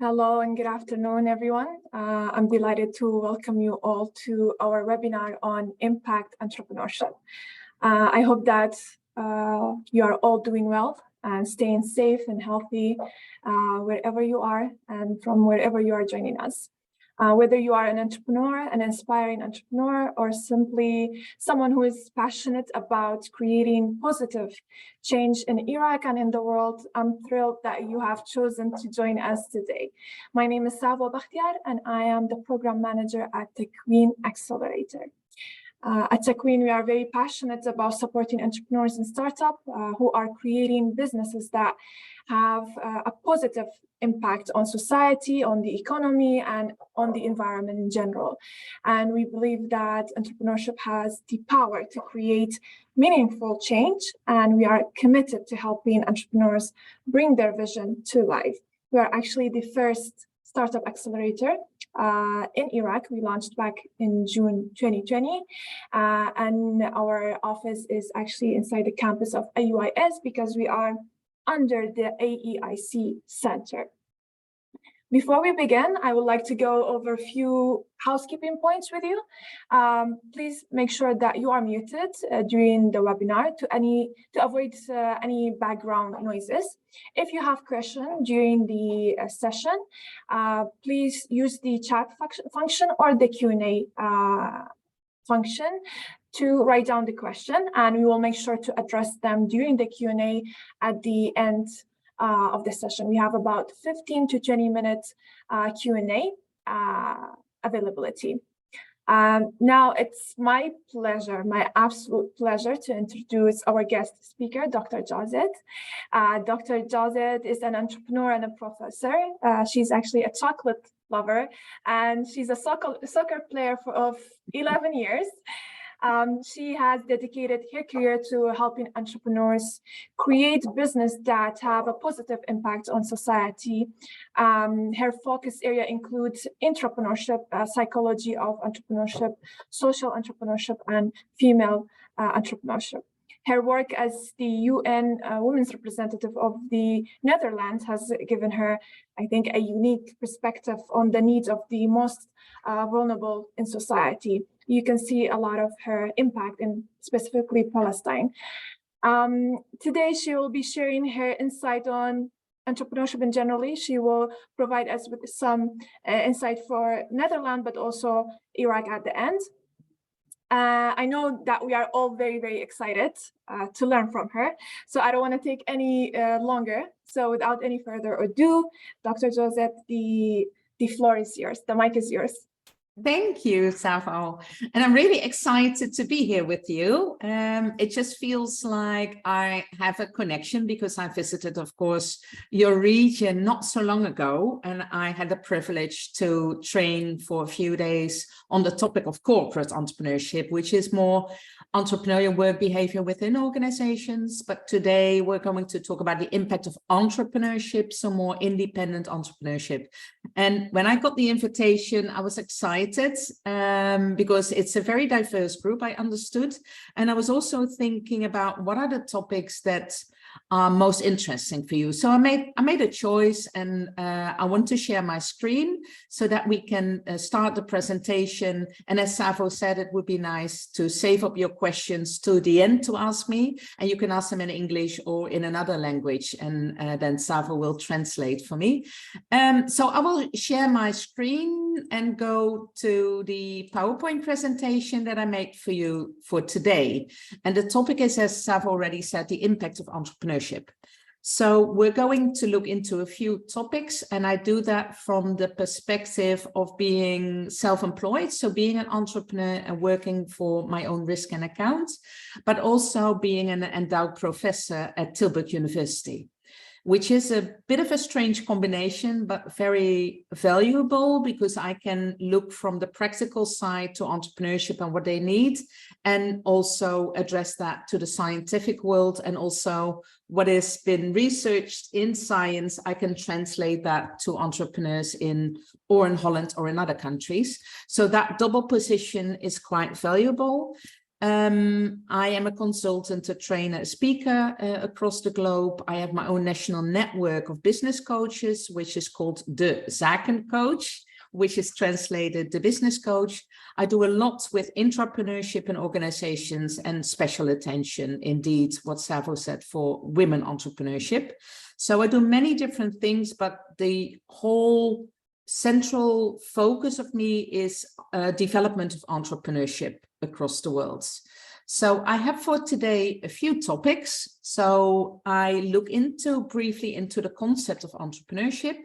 Hello and good afternoon, everyone. I'm delighted to welcome you all to our webinar on impact entrepreneurship. I hope that you are all doing well and staying safe and healthy wherever you are and from wherever you are joining us. Whether you are an entrepreneur, an inspiring entrepreneur, or simply someone who is passionate about creating positive change in Iraq and in the world, I'm thrilled that you have chosen to join us today. My name is Savo Bakhtiar, and I am the program manager at Takween Accelerator. At Takween, we are very passionate about supporting entrepreneurs and startups who are creating businesses that have a positive impact on society, on the economy, and on the environment in general. And we believe that entrepreneurship has the power to create meaningful change, and we are committed to helping entrepreneurs bring their vision to life. We are actually the first startup accelerator in Iraq. We launched back in June 2020, and our office is actually inside the campus of AUIS because we are under the AEIC Center. Before we begin, I would like to go over a few housekeeping points with you. Please make sure that you are muted during the webinar to avoid any background noises. If you have questions during the session, please use the chat function or the Q&A function to write down the question, and we will make sure to address them during the Q&A at the end of the session. We have about 15 to 20 minutes Q&A availability. Now it's my pleasure, my absolute pleasure to introduce our guest speaker, Dr. Josette. Dr. Josette is an entrepreneur and a professor. She's actually a chocolate lover, and she's a soccer player of 11 years. She has dedicated her career to helping entrepreneurs create business that have a positive impact on society. Her focus area includes entrepreneurship, psychology of entrepreneurship, social entrepreneurship, and female entrepreneurship. Her work as the UN Women's Representative of the Netherlands has given her, I think, a unique perspective on the needs of the most vulnerable in society. You can see a lot of her impact in specifically Palestine. Today, she will be sharing her insight on entrepreneurship in general. She will provide us with some insight for Netherlands, but also Iraq at the end. I know that we are all very, very excited to learn from her. So I don't want to take any longer. So without any further ado, Dr. Josette, the floor is yours. The mic is yours. Thank you, Savo. And I'm really excited to be here with you. It just feels like I have a connection because I visited, of course, your region not so long ago. And I had the privilege to train for a few days on the topic of corporate entrepreneurship, which is more entrepreneurial work behavior within organizations. But today we're going to talk about the impact of entrepreneurship, so more independent entrepreneurship. And when I got the invitation, I was excited because it's a very diverse group, I understood. And I was also thinking about what are the topics that are most interesting for you. So I made a choice, and I want to share my screen so that we can start the presentation. And as Savo said, it would be nice to save up your questions to the end to ask me, and you can ask them in English or in another language, and then Savo will translate for me. So I will share my screen and go to the PowerPoint presentation that I made for you for today. And the topic is, as Savo already said, the impact of entrepreneurship. So we're going to look into a few topics, and I do that from the perspective of being self-employed, so being an entrepreneur and working for my own risk and account, but also being an endowed professor at Tilburg University, which is a bit of a strange combination, but very valuable because I can look from the practical side to entrepreneurship and what they need, and also address that to the scientific world, and also what has been researched in science, I can translate that to entrepreneurs in Holland or in other countries. So that double position is quite valuable. I am a consultant, a trainer, a speaker across the globe. I have my own national network of business coaches, which is called the Zakencoach, which is translated the business coach. I do a lot with entrepreneurship in organizations and special attention, indeed, what Savo said, for women entrepreneurship. So I do many different things, but the whole central focus of me is development of entrepreneurship across the world. So I have for today a few topics. So I look briefly into the concept of entrepreneurship,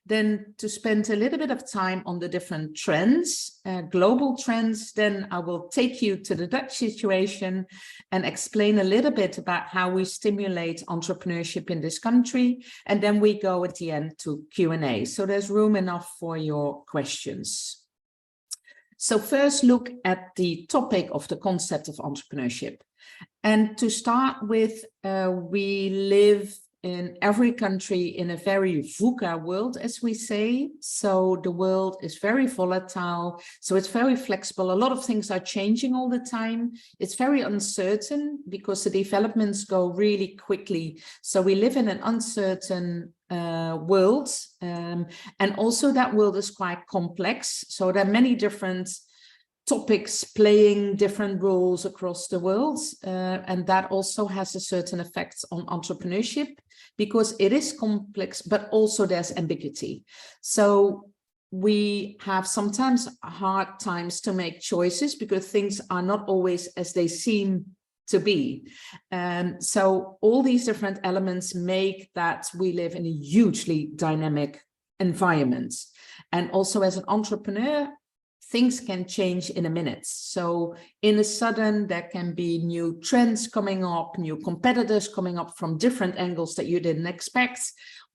then to spend a little bit of time on the different trends, global trends. Then I will take you to the Dutch situation and explain a little bit about how we stimulate entrepreneurship in this country. And then we go at the end to Q&A. So there's room enough for your questions. So first look at the topic of the concept of entrepreneurship. And to start with, we live in every country in a very VUCA world, as we say. So the world is very volatile. So it's very flexible. A lot of things are changing all the time. It's very uncertain because the developments go really quickly. So we live in an uncertain world. And also that world is quite complex. So there are many different topics playing different roles across the world. And that also has a certain effect on entrepreneurship because it is complex, but also there's ambiguity. So we have sometimes hard times to make choices because things are not always as they seem to be. So all these different elements make that we live in a hugely dynamic environment. And also as an entrepreneur, things can change in a minute. So in a sudden, there can be new trends coming up, new competitors coming up from different angles that you didn't expect.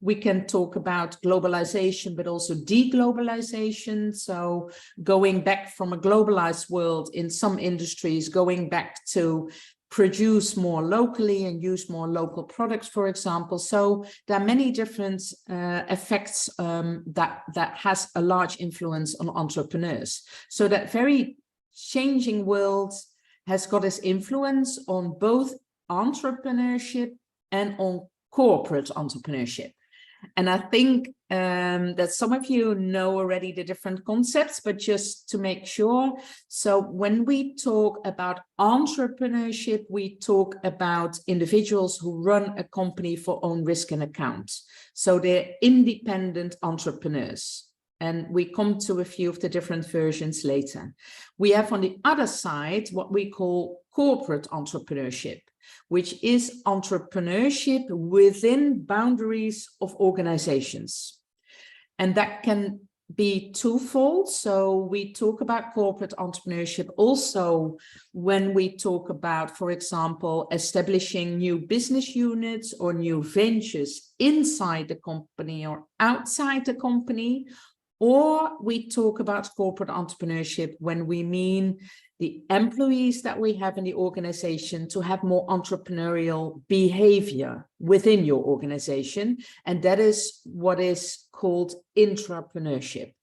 We can talk about globalization, but also deglobalization. So going back from a globalized world in some industries, going back to produce more locally and use more local products, for example. So there are many different effects that has a large influence on entrepreneurs. So that very changing world has got its influence on both entrepreneurship and on corporate entrepreneurship. And I think that some of you know already the different concepts, but just to make sure. So when we talk about entrepreneurship, we talk about individuals who run a company for own risk and account. So they're independent entrepreneurs. And we come to a few of the different versions later. We have on the other side what we call corporate entrepreneurship, which is entrepreneurship within boundaries of organizations. And that can be twofold. So we talk about corporate entrepreneurship also when we talk about, for example, establishing new business units or new ventures inside the company or outside the company. Or we talk about corporate entrepreneurship when we mean the employees that we have in the organization to have more entrepreneurial behavior within your organization. And that is what is called intrapreneurship.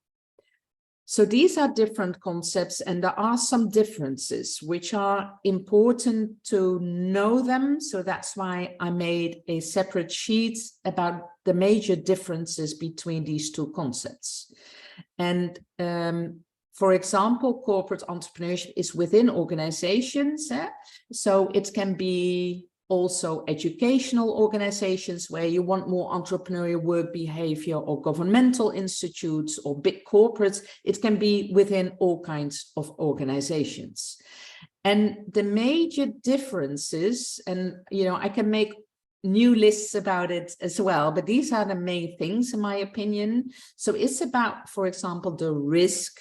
So these are different concepts, and there are some differences which are important to know them. So that's why I made a separate sheet about the major differences between these two concepts. And for example, corporate entrepreneurship is within organizations. So it can be also educational organizations where you want more entrepreneurial work behavior, or governmental institutes or big corporates. It can be within all kinds of organizations. And the major differences, and I can make new lists about it as well, but these are the main things in my opinion. So it's about, for example, the risk.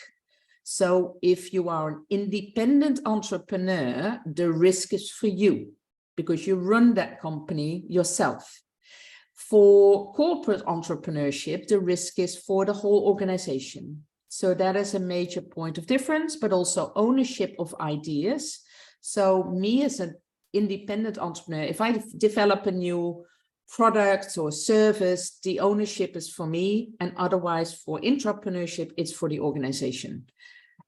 So if you are an independent entrepreneur, the risk is for you, because you run that company yourself. For corporate entrepreneurship, the risk is for the whole organization. So that is a major point of difference, but also ownership of ideas. So me as an independent entrepreneur, if I develop a new product or service, the ownership is for me, and otherwise for intrapreneurship, it's for the organization.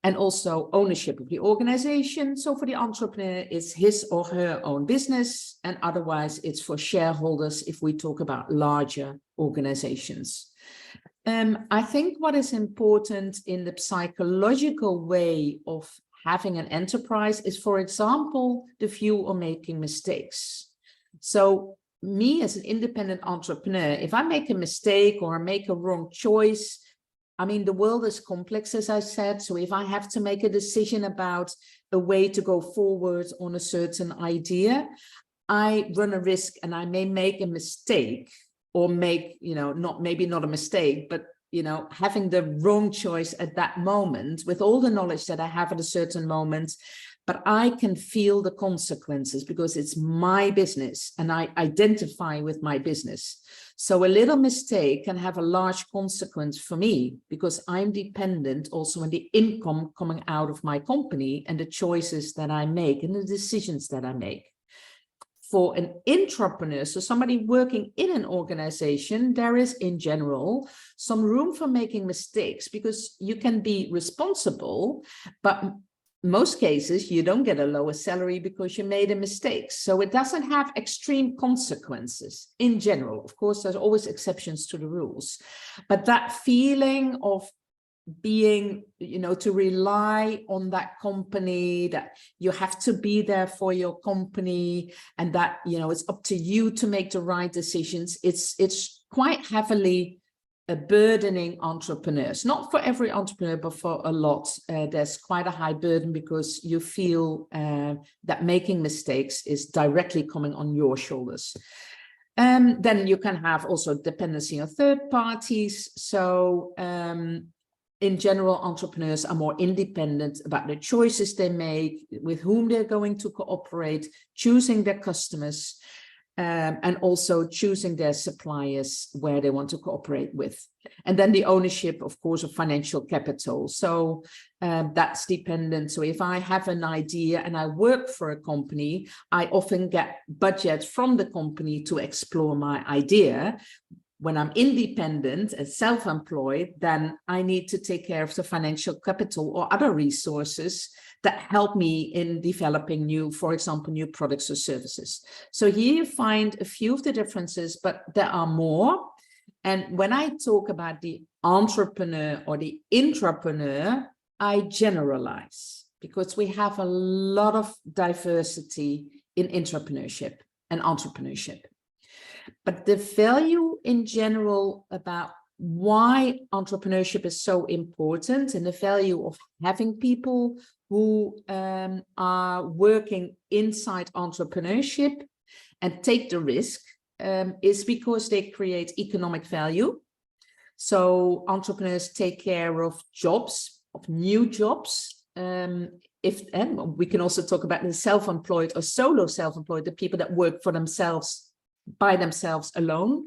and also ownership of the organization. So for the entrepreneur, it's his or her own business, and otherwise it's for shareholders if we talk about larger organizations. I think what is important in the psychological way of having an enterprise is, for example, the view on making mistakes. So me as an independent entrepreneur, if I make a mistake or make a wrong choice, I mean, the world is complex, as I said. So if I have to make a decision about a way to go forward on a certain idea, I run a risk and I may make a mistake, or make, maybe not a mistake, but, having the wrong choice at that moment with all the knowledge that I have at a certain moment. But I can feel the consequences because it's my business and I identify with my business. So a little mistake can have a large consequence for me because I'm dependent also on the income coming out of my company and the choices that I make and the decisions that I make. For an intrapreneur, so somebody working in an organization, there is in general some room for making mistakes because you can be responsible, but most cases you don't get a lower salary because you made a mistake. So it doesn't have extreme consequences in general. Of course, there's always exceptions to the rules, but that feeling of being, to rely on that company, that you have to be there for your company, and that, it's up to you to make the right decisions. It's quite heavily burdening entrepreneurs. Not for every entrepreneur, but for a lot. There's quite a high burden because you feel that making mistakes is directly coming on your shoulders. Then you can have also dependency on third parties. So in general, entrepreneurs are more independent about the choices they make, with whom they're going to cooperate, choosing their customers, and also choosing their suppliers where they want to cooperate with. And then the ownership, of course, of financial capital. So that's dependent. So if I have an idea and I work for a company, I often get budget from the company to explore my idea. When I'm independent and self-employed, then I need to take care of the financial capital or other resources that help me in developing for example, new products or services. So here you find a few of the differences, but there are more. And when I talk about the entrepreneur or the intrapreneur, I generalize because we have a lot of diversity in intrapreneurship and entrepreneurship. But the value in general about why entrepreneurship is so important, and the value of having people who are working inside entrepreneurship and take the risk is because they create economic value. So entrepreneurs take care of jobs, of new jobs. And we can also talk about the self-employed or solo self-employed, the people that work for themselves, by themselves alone.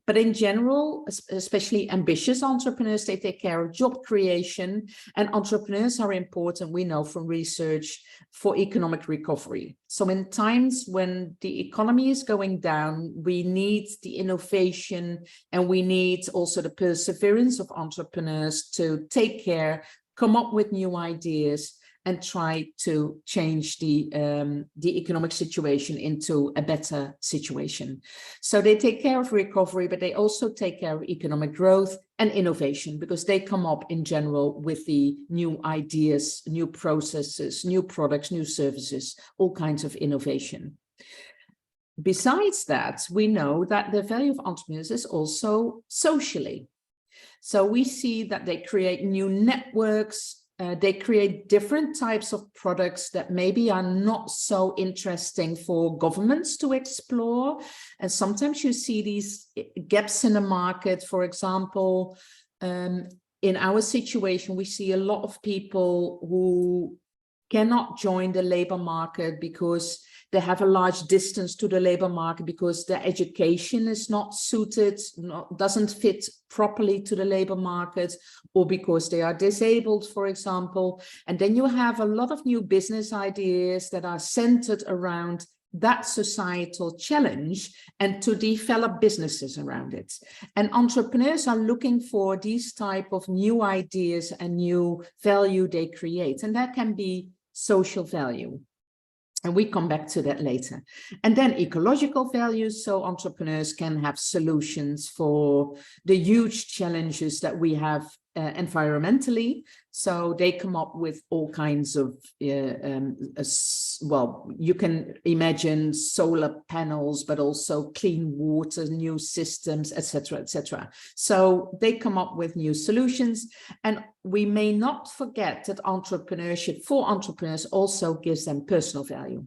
But in general, especially ambitious entrepreneurs, they take care of job creation, and entrepreneurs are important, we know from research, for economic recovery. So in times when the economy is going down, we need the innovation and we need also the perseverance of entrepreneurs to take care, come up with new ideas, and try to change the economic situation into a better situation. So they take care of recovery, but they also take care of economic growth and innovation, because they come up in general with the new ideas, new processes, new products, new services, all kinds of innovation. Besides that, we know that the value of entrepreneurs is also socially. So we see that they create new networks. They create different types of products that maybe are not so interesting for governments to explore. And sometimes you see these gaps in the market. For example, in our situation, we see a lot of people who cannot join the labor market because they have a large distance to the labor market, because their education is not suited, doesn't fit properly to the labor market, or because they are disabled, for example. And then you have a lot of new business ideas that are centered around that societal challenge and to develop businesses around it. And entrepreneurs are looking for these type of new ideas and new value they create. And that can be social value. And we come back to that later. And then ecological values. So entrepreneurs can have solutions for the huge challenges that we have environmentally. So they come up with all kinds of, well, you can imagine solar panels, but also clean water, new systems, etc., etc. So they come up with new solutions. And we may not forget that entrepreneurship for entrepreneurs also gives them personal value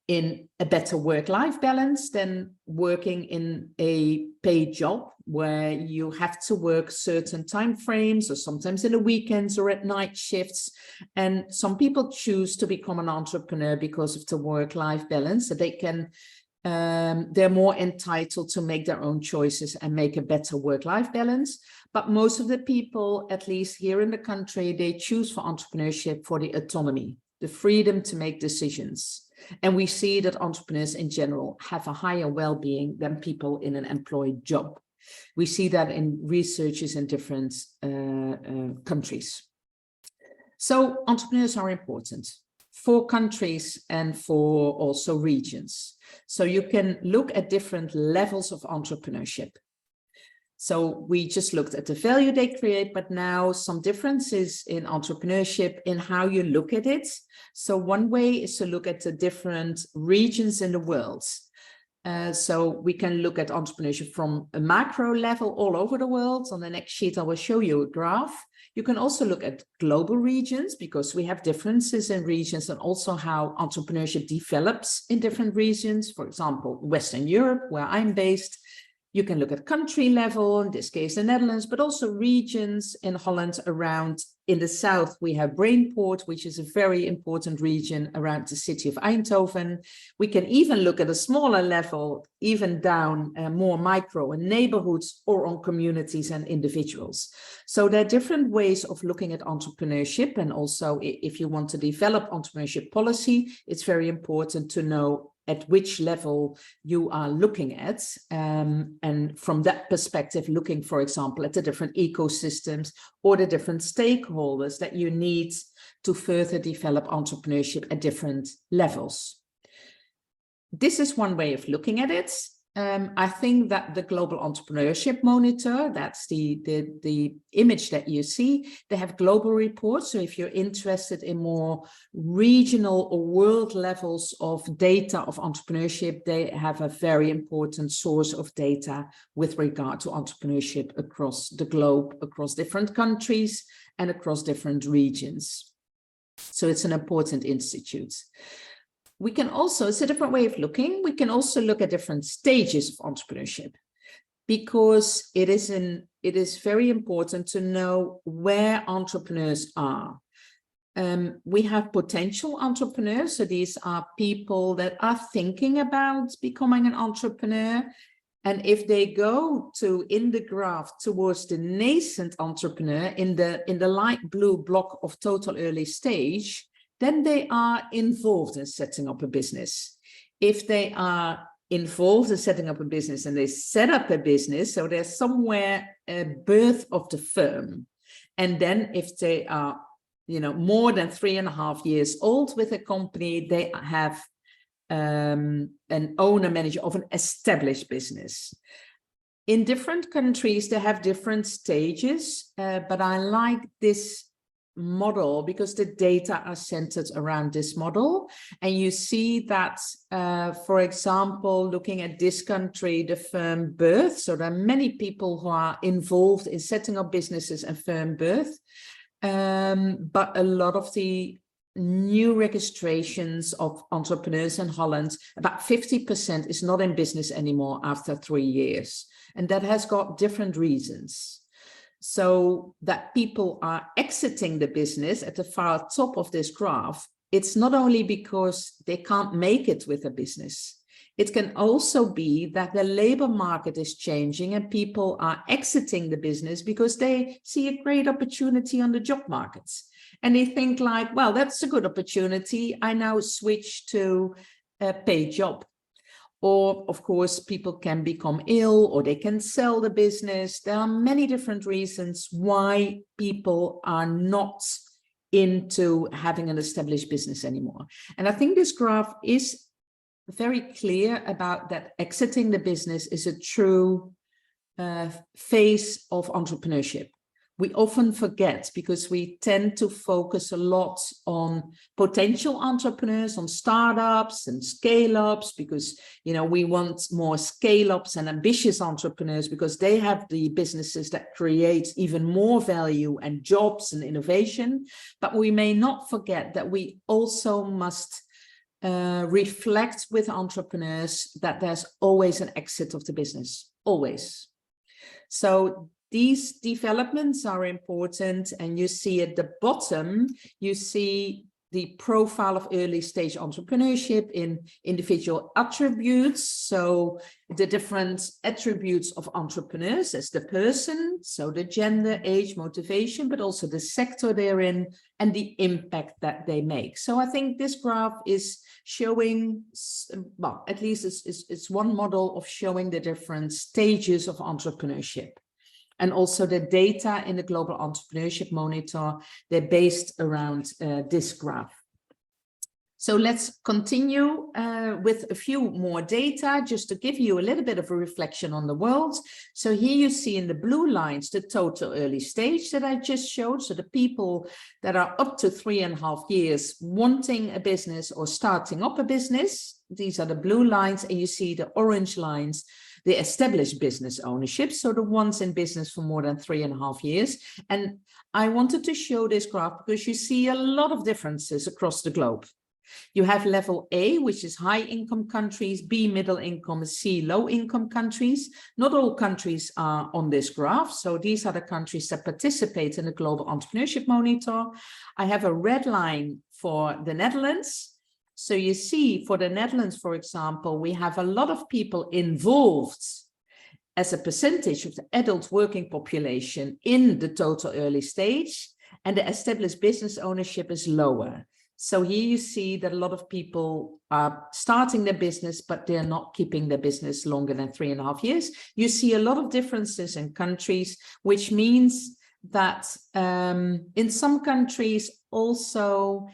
in a better work-life balance than working in a paid job where you have to work certain time frames or sometimes in the weekends or at night shifts. And some people choose to become an entrepreneur because of the work-life balance, so they can, they're more entitled to make their own choices and make a better work-life balance. But most of the people, at least here in the country, they choose for entrepreneurship for the autonomy, the freedom to make decisions. And we see that entrepreneurs in general have a higher well-being than people in an employed job. We see that in researches in different countries. So entrepreneurs are important for countries and for also regions. So you can look at different levels of entrepreneurship. So we just looked at the value they create, but now some differences in entrepreneurship in how you look at it. So one way is to look at the different regions in the world. So we can look at entrepreneurship from a macro level all over the world. On the next sheet, I will show you a graph. You can also look at global regions because we have differences in regions and also how entrepreneurship develops in different regions. For example, Western Europe, where I'm based. You can look at country level, in this case, the Netherlands, but also regions in Holland around. In the south, we have Brainport, which is a very important region around the city of Eindhoven. We can even look at a smaller level, even down more micro in neighborhoods or on communities and individuals. So there are different ways of looking at entrepreneurship. And also, if you want to develop entrepreneurship policy, it's very important to know at which level you are looking at. And from that perspective, looking, for example, at the different ecosystems or the different stakeholders that you need to further develop entrepreneurship at different levels. This is one way of looking at it. I think that the Global Entrepreneurship Monitor, that's the image that you see, they have global reports. So if you're interested in more regional or world levels of data of entrepreneurship, they have a very important source of data with regard to entrepreneurship across the globe, across different countries and across different regions. So it's an important institute. We can also, it's a different way of looking. We can also look at different stages of entrepreneurship because it is very important to know where entrepreneurs are. We have potential entrepreneurs. So these are people that are thinking about becoming an entrepreneur. And if they go to, in the graph, towards the nascent entrepreneur in the light blue block of total early stage, then they are involved in setting up a business. If they are involved in setting up a business and they set up a business, so there's somewhere a birth of the firm. And then if they are, more than 3.5 years old with a company, they have an owner manager of an established business. In different countries, they have different stages, but I like this model because the data are centered around this model. And you see that, for example, looking at this country, the firm birth. So there are many people who are involved in setting up businesses and firm birth. But a lot of the new registrations of entrepreneurs in Holland, about 50% is not in business anymore after 3 years. And that has got different reasons. So that people are exiting the business at the far top of this graph, it's not only because they can't make it with a business. It can also be that the labor market is changing and people are exiting the business because they see a great opportunity on the job markets. And they think like, well, that's a good opportunity. I now switch to paid job. Or, of course, people can become ill or they can sell the business. There are many different reasons why people are not into having an established business anymore. And I think this graph is very clear about that exiting the business is a true phase of entrepreneurship. We often forget because we tend to focus a lot on potential entrepreneurs, on startups and scale-ups, because, you know, we want more scale-ups and ambitious entrepreneurs because they have the businesses that create even more value and jobs and innovation. But we may not forget that we also must reflect with entrepreneurs that there's always an exit of the business, always. So these developments are important, and you see at the bottom, you see the profile of early stage entrepreneurship in individual attributes. So the different attributes of entrepreneurs as the person, so the gender, age, motivation, but also the sector they're in and the impact that they make. So I think this graph is showing, well, at least it's one model of showing the different stages of entrepreneurship. And also the data in the Global Entrepreneurship Monitor, they're based around this graph. So let's continue with a few more data, just to give you a little bit of a reflection on the world. So here you see in the blue lines, the total early stage that I just showed. So the people that are up to 3.5 years wanting a business or starting up a business. These are the blue lines, and you see the orange lines, the established business ownership, so the ones in business for more than 3.5 years. And I wanted to show this graph because you see a lot of differences across the globe. You have level A, which is high income countries, B, middle income, C, low income countries. Not all countries are on this graph. So these are the countries that participate in the Global Entrepreneurship Monitor. I have a red line for the Netherlands. So you see, for the Netherlands, for example, we have a lot of people involved as a percentage of the adult working population in the total early stage, and the established business ownership is lower. So here you see that a lot of people are starting their business, but they're not keeping their business longer than 3.5 years. You see a lot of differences in countries, which means that in some countries also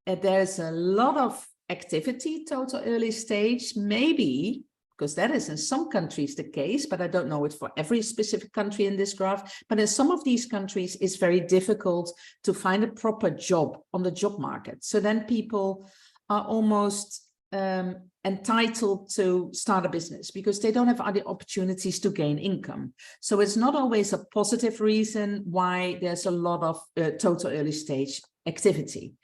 there's a lot of activity, total early stage, maybe because that is in some countries the case, but I don't know it for every specific country in this graph. But in some of these countries, it's very difficult to find a proper job on the job market. So then people are almost entitled to start a business because they don't have other opportunities to gain income. So it's not always a positive reason why there's a lot of total early stage activity.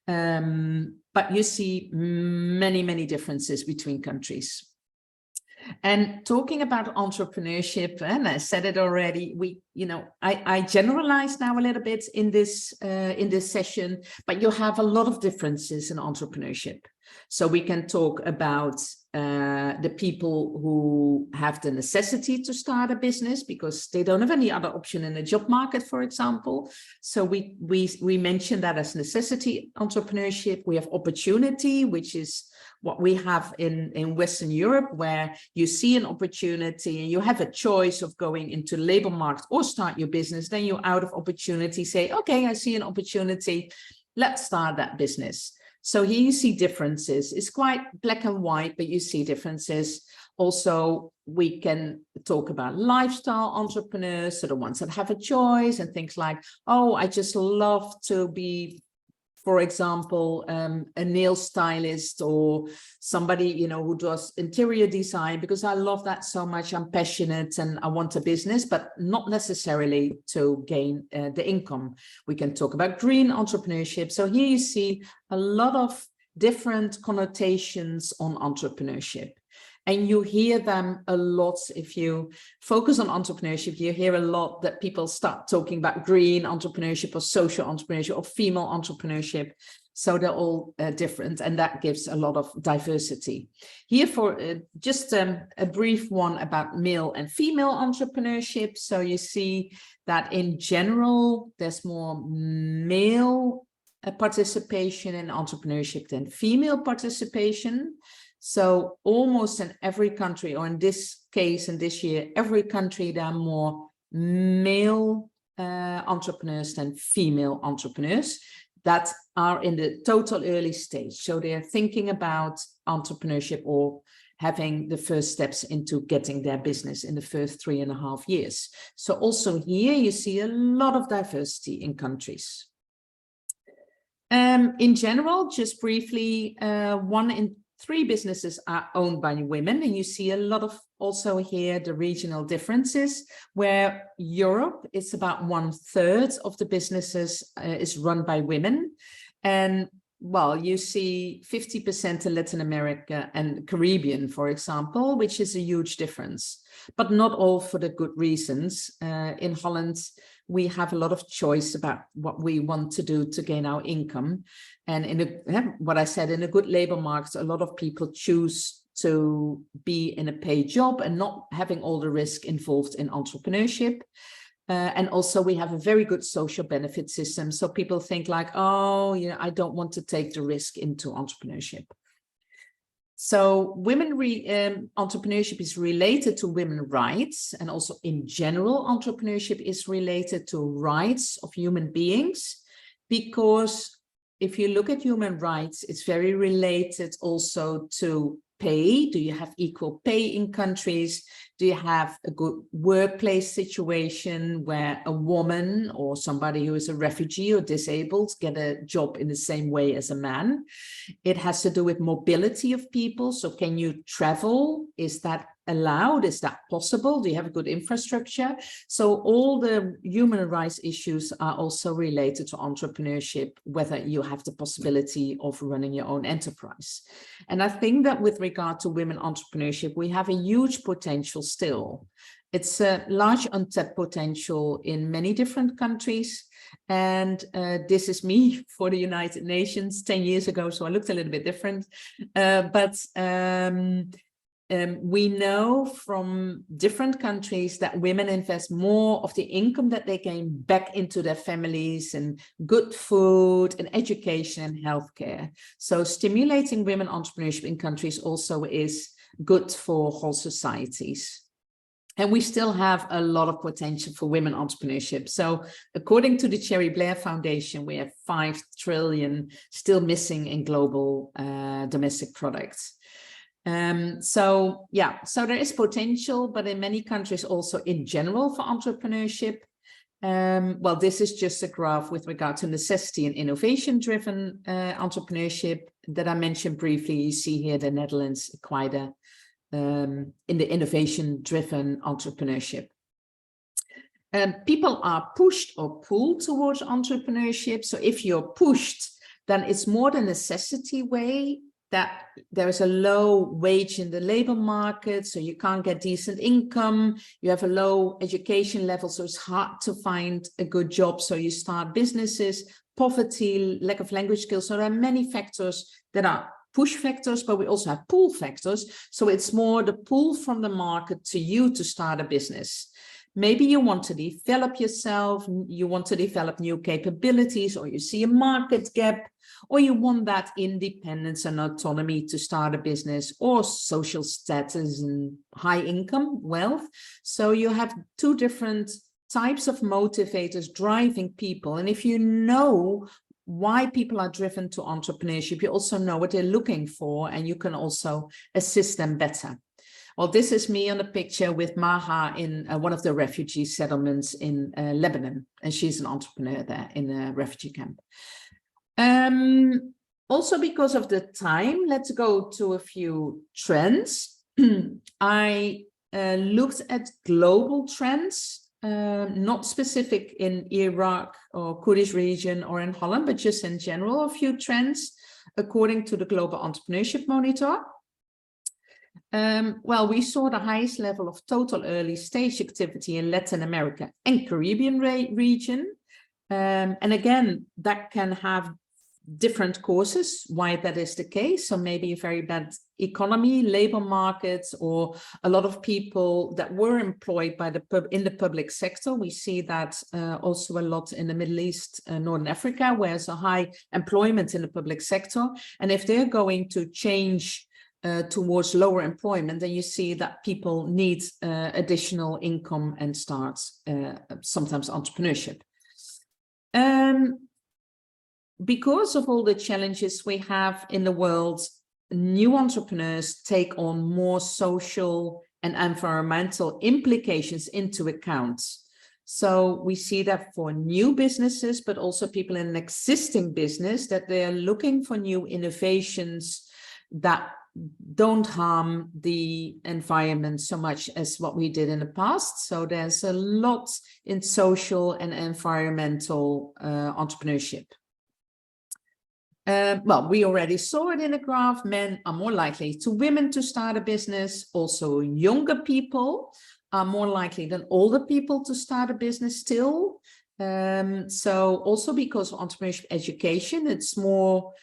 But you see many differences between countries. And talking about entrepreneurship, and I said it already, I generalize now a little bit in this session, but you have a lot of differences in entrepreneurship. So we can talk about the people who have the necessity to start a business because they don't have any other option in the job market, for example. So we mentioned that as necessity entrepreneurship. We have opportunity, which is what we have in Western Europe, where you see an opportunity and you have a choice of going into the labor market or start your business. Then you're out of opportunity, say, okay, I see an opportunity, let's start that business. So here you see differences. It's quite black and white, but you see differences. Also, we can talk about lifestyle entrepreneurs, so the ones that have a choice and things like, oh, I just love to be, for example, a nail stylist or somebody, who does interior design because I love that so much. I'm passionate and I want a business, but not necessarily to gain the income. We can talk about green entrepreneurship. So here you see a lot of different connotations on entrepreneurship. And you hear them a lot. If you focus on entrepreneurship, you hear a lot that people start talking about green entrepreneurship or social entrepreneurship or female entrepreneurship. So they're all different, and that gives a lot of diversity. Here for just a brief one about male and female entrepreneurship. So you see that in general, there's more male participation in entrepreneurship than female participation. So almost in every country, or in this case, in this year, every country, there are more male entrepreneurs than female entrepreneurs that are in the total early stage. So they are thinking about entrepreneurship or having the first steps into getting their business in the first 3.5 years. So also here you see a lot of diversity in countries. In general, just briefly, 1 in 3 businesses are owned by women, and you see a lot of also here the regional differences, where Europe is about 1/3 of the businesses is run by women, and well, you see 50% in Latin America and Caribbean, for example, which is a huge difference, but not all for the good reasons. In Holland, we have a lot of choice about what we want to do to gain our income. And in what I said, in a good labor market, a lot of people choose to be in a paid job and not having all the risk involved in entrepreneurship. And also we have a very good social benefit system. So people think like, oh, you know, I don't want to take the risk into entrepreneurship. So entrepreneurship is related to women's rights, and also in general, entrepreneurship is related to rights of human beings, because if you look at human rights, it's very related also to pay. Do you have equal pay in countries? Do you have a good workplace situation where a woman or somebody who is a refugee or disabled get a job in the same way as a man? It has to do with mobility of people. So can you travel? Is that allowed? Is that possible? Do you have a good infrastructure? So all the human rights issues are also related to entrepreneurship, whether you have the possibility of running your own enterprise. And I think that with regard to women entrepreneurship, we have a huge potential still. It's a large untapped potential in many different countries. And this is me for the United Nations 10 years ago, so I looked a little bit different. We know from different countries that women invest more of the income that they gain back into their families and good food and education and healthcare. So stimulating women entrepreneurship in countries also is good for whole societies. And we still have a lot of potential for women entrepreneurship. So according to the Cherry Blair Foundation, we have 5 trillion still missing in global domestic products. So there is potential, but in many countries also in general for entrepreneurship. Well, this is just a graph with regard to necessity and innovation-driven entrepreneurship that I mentioned briefly. You see here the Netherlands quite in the innovation-driven entrepreneurship. People are pushed or pulled towards entrepreneurship. So if you're pushed, then it's more the necessity way, that there is a low wage in the labor market, so you can't get decent income, you have a low education level, so it's hard to find a good job, so you start businesses, poverty, lack of language skills. So there are many factors that are push factors, but we also have pull factors. So it's more the pull from the market to you to start a business. Maybe you want to develop yourself, you want to develop new capabilities, or you see a market gap, or you want that independence and autonomy to start a business, or social status and high income, wealth. So you have 2 different types of motivators driving people. And if you know why people are driven to entrepreneurship, you also know what they're looking for, and you can also assist them better. Well, this is me on a picture with Maha in one of the refugee settlements in Lebanon, and she's an entrepreneur there in a refugee camp. Also, because of the time, let's go to a few trends. I looked at global trends, not specific in Iraq or Kurdish region or in Holland, but just in general, a few trends according to the Global Entrepreneurship Monitor. Well, we saw the highest level of total early stage activity in Latin America and Caribbean region. And again, that can have different causes why that is the case. So maybe a very bad economy, labor markets, or a lot of people that were employed by in the public sector. We see that also a lot in the Middle East, Northern Africa, where there's a high employment in the public sector. And if they're going to change towards lower employment, then you see that people need additional income and start sometimes entrepreneurship. Because of all the challenges we have in the world, new entrepreneurs take on more social and environmental implications into account. So we see that for new businesses, but also people in an existing business, that they are looking for new innovations that don't harm the environment so much as what we did in the past. So there's a lot in social and environmental entrepreneurship. Well, we already saw it in the graph. Men are more likely to women to start a business. Also, younger people are more likely than older people to start a business still. So also because of entrepreneurship education, it's more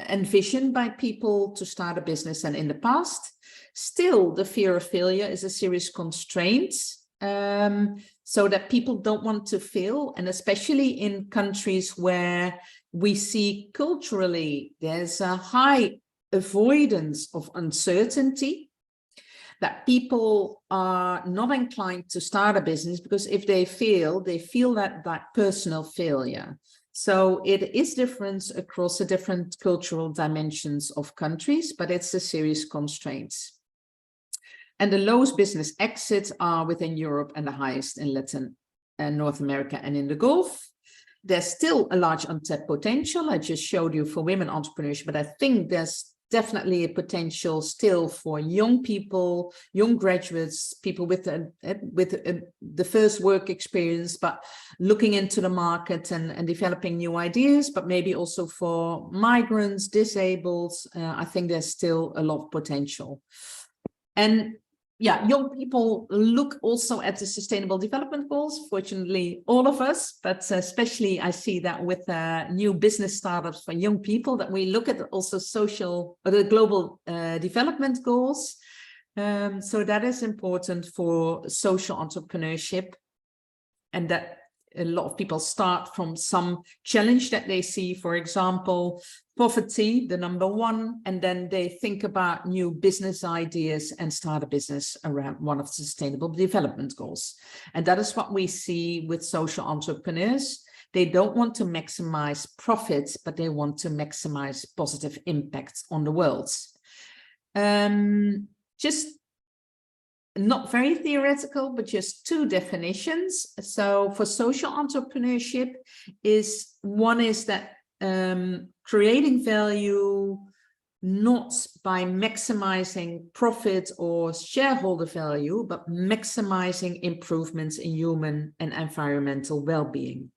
envisioned by people to start a business than in the past. Still, the fear of failure is a serious constraint, so that people don't want to fail. And especially in countries where we see culturally there's a high avoidance of uncertainty, that people are not inclined to start a business because if they fail, they feel that personal failure. So it is different across the different cultural dimensions of countries, but it's a serious constraint. And the lowest business exits are within Europe and the highest in Latin and North America and in the Gulf. There's still a large untapped potential. I just showed you for women entrepreneurship, but I think there's definitely a potential still for young people, young graduates, people with the first work experience, but looking into the market and developing new ideas, but maybe also for migrants, disabled. I think there's still a lot of potential. And yeah, young people look also at the Sustainable Development Goals, fortunately, all of us, but especially I see that with new business startups for young people, that we look at also social, or the Global Development Goals. So that is important for social entrepreneurship, and that a lot of people start from some challenge that they see, for example, poverty, the number one, and then they think about new business ideas and start a business around one of the Sustainable Development Goals. And that is what we see with social entrepreneurs. They don't want to maximize profits, but they want to maximize positive impact on the world. Just not very theoretical, but just two definitions. So for social entrepreneurship one is that creating value not by maximizing profit or shareholder value, but maximizing improvements in human and environmental well-being.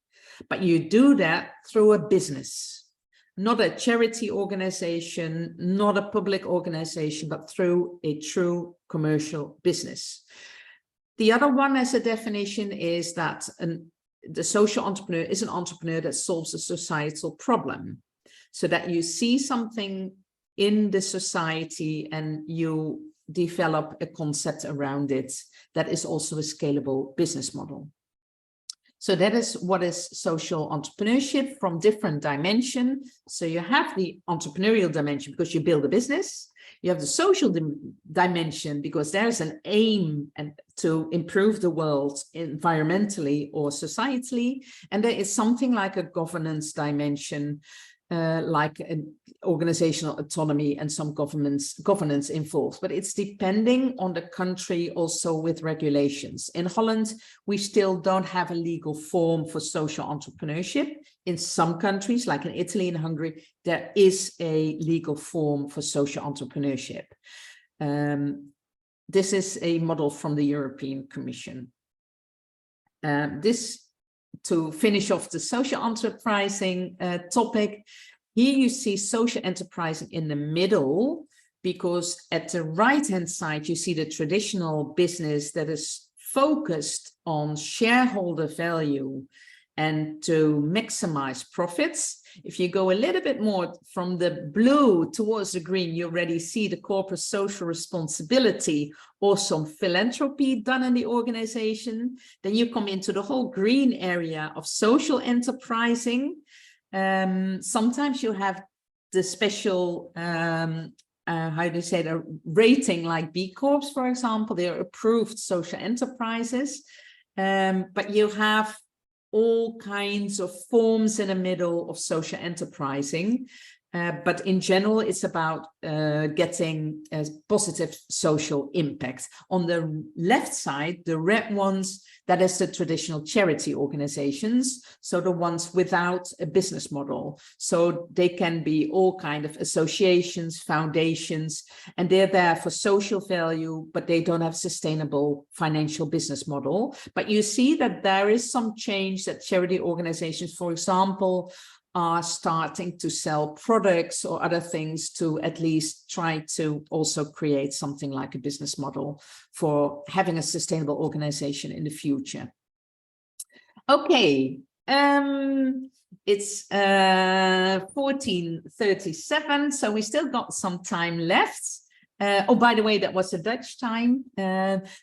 But you do that through a business, not a charity organization, not a public organization, but through a true commercial business. The other one as a definition is that the social entrepreneur is an entrepreneur that solves a societal problem, so that you see something in the society and you develop a concept around it that is also a scalable business model. So that is what is social entrepreneurship from different dimensions. So you have the entrepreneurial dimension because you build a business. You have the social dimension because there's an aim to improve the world environmentally or societally. And there is something like a governance dimension, like an organizational autonomy and some governance involved, but it's depending on the country also with regulations. In Holland, we still don't have a legal form for social entrepreneurship. In some countries, like in Italy and Hungary, there is a legal form for social entrepreneurship. This is a model from the European Commission. To finish off the social enterprising topic, here you see social enterprising in the middle, because at the right-hand side, you see the traditional business that is focused on shareholder value and to maximize profits. If you go a little bit more from the blue towards the green, you already see the corporate social responsibility or some philanthropy done in the organization. Then you come into the whole green area of social enterprising. Sometimes you have the special how do you say, a rating like B Corps, for example. They're approved social enterprises, but you have all kinds of forms in the middle of social enterprising. But in general, it's about getting a positive social impact. On the left side, the red ones, that is the traditional charity organizations. So the ones without a business model. So they can be all kind of associations, foundations, and they're there for social value, but they don't have sustainable financial business model. But you see that there is some change that charity organizations, for example, are starting to sell products or other things to at least try to also create something like a business model for having a sustainable organization in the future. Okay, it's 14:37, so we still got some time left. Oh, by the way, that was a Dutch time.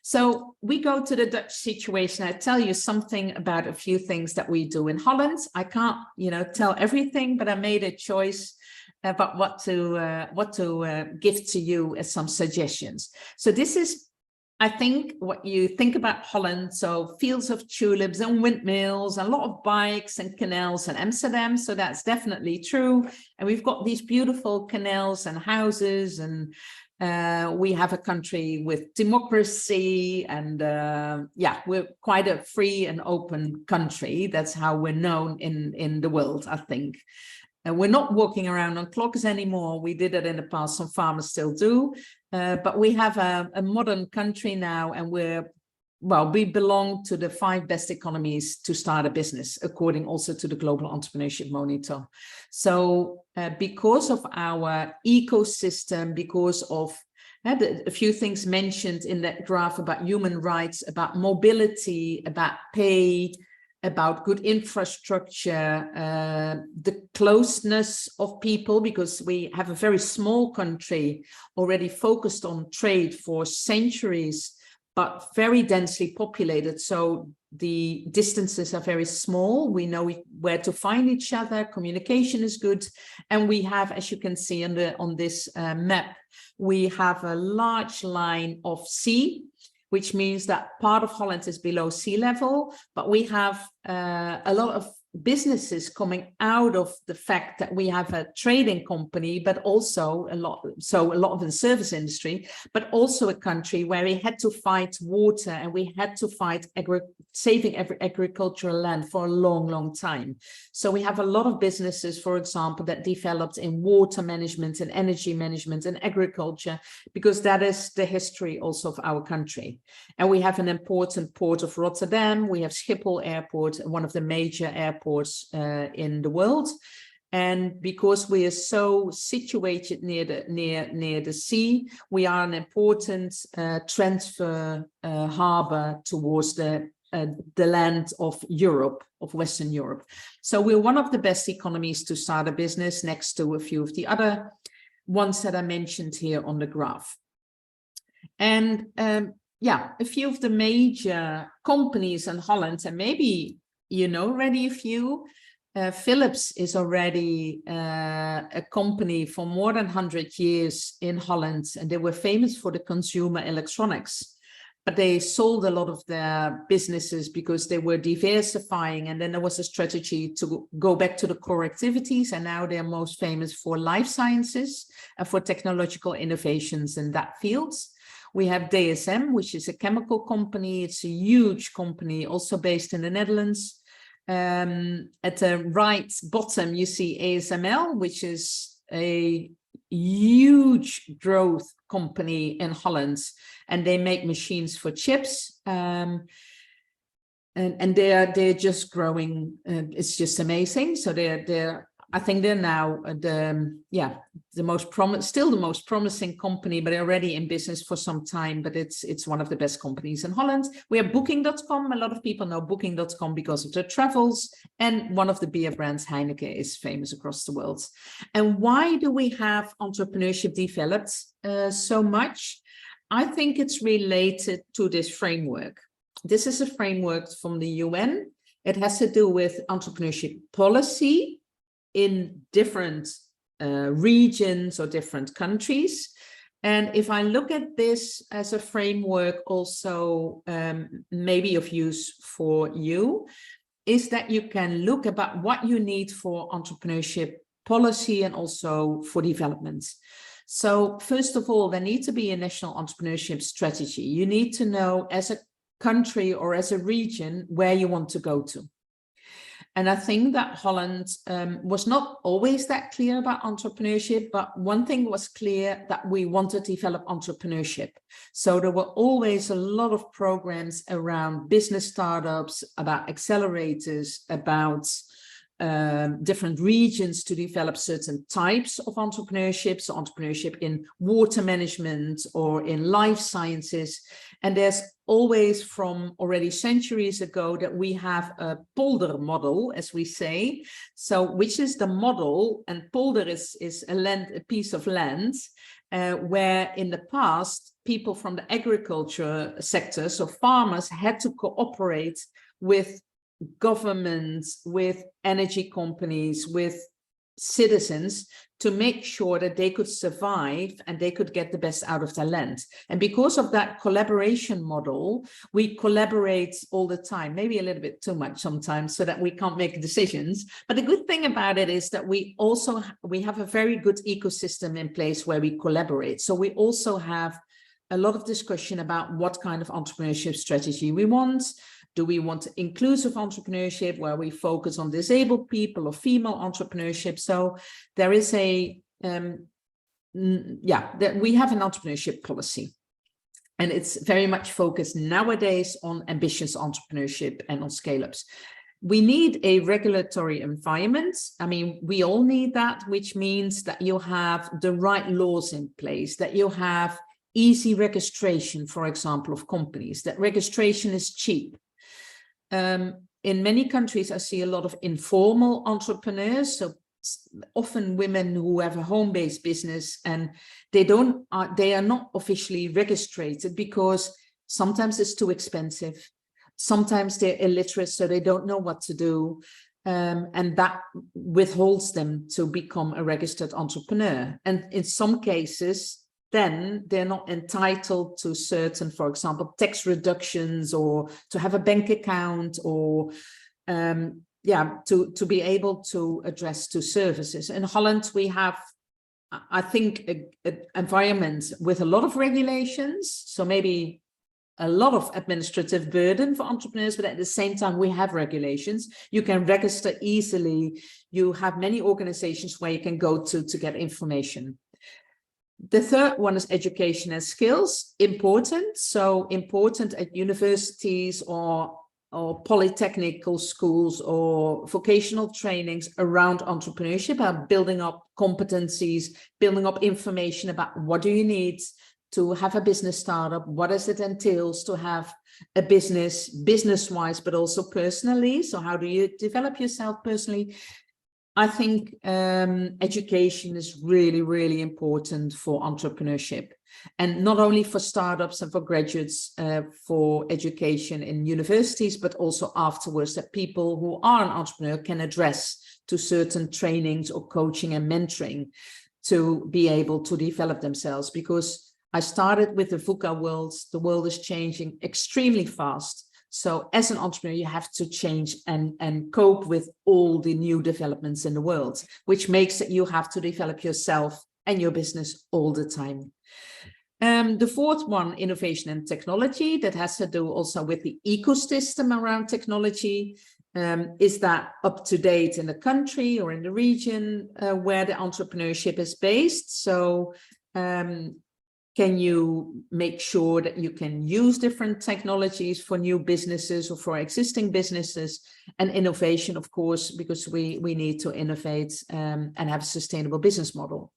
So we go to the Dutch situation. I tell you something about a few things that we do in Holland. I can't, tell everything, but I made a choice about what to give to you as some suggestions. So this is, I think, what you think about Holland. So fields of tulips and windmills, a lot of bikes and canals in Amsterdam. So that's definitely true. And we've got these beautiful canals and houses, and we have a country with democracy, and we're quite a free and open country. That's how we're known in the world, I think. And we're not walking around on clocks anymore. We did it in the past. Some farmers still do. But we have a modern country now, and we belong to the 5 best economies to start a business, according also to the Global Entrepreneurship Monitor. So because of our ecosystem, because of a few things mentioned in that graph about human rights, about mobility, about pay, about good infrastructure, the closeness of people, because we have a very small country already focused on trade for centuries, but very densely populated. So the distances are very small. We know where to find each other. Communication is good. And we have, as you can see on this map, we have a large line of sea, which means that part of Holland is below sea level, but we have a lot of businesses coming out of the fact that we have a trading company, but also a lot of the service industry, but also a country where we had to fight water, and we had to fight saving agricultural land for a long, long time. So we have a lot of businesses, for example, that developed in water management and energy management and agriculture, because that is the history also of our country. And we have an important port of Rotterdam. We have Schiphol Airport, one of the major airports in the world. And because we are so situated near the sea, we are an important transfer harbor towards the land of Europe, of Western Europe. So we're one of the best economies to start a business, next to a few of the other ones that I mentioned here on the graph. And a few of the major companies in Holland, and maybe already a few. Philips is already a company for more than 100 years in Holland, and they were famous for the consumer electronics. But they sold a lot of their businesses because they were diversifying, and then there was a strategy to go back to the core activities, and now they're most famous for life sciences and for technological innovations in that field. We have DSM, which is a chemical company. It's a huge company, also based in the Netherlands. At the right bottom, you see ASML, which is a huge growth company in Holland, and they make machines for chips. And they're just growing. It's just amazing. So I think they're now the most promising company, but they're already in business for some time, but it's one of the best companies in Holland. We have Booking.com. A lot of people know Booking.com because of their travels, and one of the beer brands, Heineken, is famous across the world. And why do we have entrepreneurship developed so much? I think it's related to this framework. This is a framework from the UN. It has to do with entrepreneurship policy in different regions or different countries. And if I look at this as a framework also maybe of use for you, is that you can look about what you need for entrepreneurship policy and also for development. So first of all, there needs to be a national entrepreneurship strategy. You need to know as a country or as a region where you want to go to. And I think that Holland was not always that clear about entrepreneurship, but one thing was clear, that we want to develop entrepreneurship. So there were always a lot of programs around business startups, about accelerators, about different regions to develop certain types of entrepreneurship, so entrepreneurship in water management or in life sciences. And there's always, from already centuries ago, that we have a polder model, as we say, so which is the model, and polder is a piece of land where in the past people from the agriculture sector, so farmers, had to cooperate with governments, with energy companies, with citizens to make sure that they could survive and they could get the best out of their land. And because of that collaboration model, we collaborate all the time, maybe a little bit too much sometimes, so that we can't make decisions. But the good thing about it is that we have a very good ecosystem in place where we collaborate. So we also have a lot of discussion about what kind of entrepreneurship strategy we want. Do we want inclusive entrepreneurship where we focus on disabled people or female entrepreneurship? So there is we have an entrepreneurship policy, and it's very much focused nowadays on ambitious entrepreneurship and on scale-ups. We need a regulatory environment. I mean, we all need that, which means that you have the right laws in place, that you have easy registration, for example, of companies, that registration is cheap. In many countries, I see a lot of informal entrepreneurs, so often women who have a home-based business, and they are not officially registered because sometimes it's too expensive. Sometimes they're illiterate, so they don't know what to do. And that withholds them to become a registered entrepreneur. And in some cases, then they're not entitled to certain, for example, tax reductions, or to have a bank account, or to be able to address to services. In Holland, we have, I think, an environment with a lot of regulations, so maybe a lot of administrative burden for entrepreneurs, but at the same time, we have regulations. You can register easily. You have many organizations where you can go to get information. The third one is education and skills, important. So important at universities or polytechnical schools or vocational trainings around entrepreneurship, about building up competencies, building up information about what do you need to have a business startup, what does it entails to have a business-wise, but also personally. So how do you develop yourself personally? I think education is really, really important for entrepreneurship, and not only for startups and for graduates, for education in universities, but also afterwards, that people who are an entrepreneur can address to certain trainings or coaching and mentoring to be able to develop themselves. Because I started with the VUCA world, the world is changing extremely fast. So as an entrepreneur, you have to change and cope with all the new developments in the world, which makes it you have to develop yourself and your business all the time. The fourth one, innovation and technology, that has to do also with the ecosystem around technology. Is that up to date in the country or in the region where the entrepreneurship is based? So can you make sure that you can use different technologies for new businesses or for existing businesses? And innovation, of course, because we need to innovate and have a sustainable business model.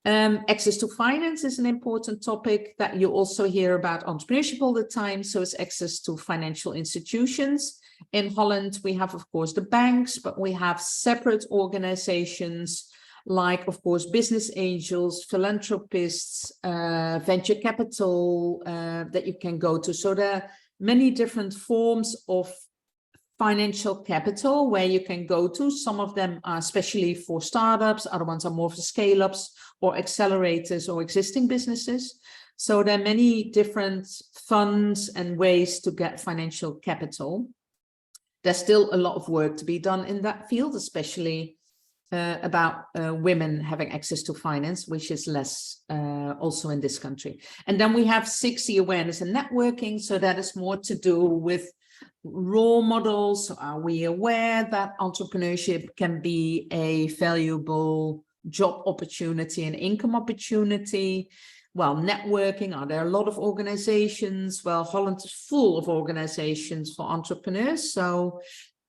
Access to finance is an important topic that you also hear about entrepreneurship all the time. So it's access to financial institutions. In Holland, we have, of course, the banks, but we have separate organizations like, of course, business angels, philanthropists, venture capital that you can go to. So there are many different forms of financial capital where you can go to. Some of them are especially for startups, other ones are more for scale-ups or accelerators or existing businesses. So there are many different funds and ways to get financial capital. There's still a lot of work to be done in that field, especially about women having access to finance, which is less also in this country. And then we have 6C awareness and networking. So that is more to do with role models. Are we aware that entrepreneurship can be a valuable job opportunity and income opportunity? Well, networking, are there a lot of organizations? Well, Holland is full of organizations for entrepreneurs. So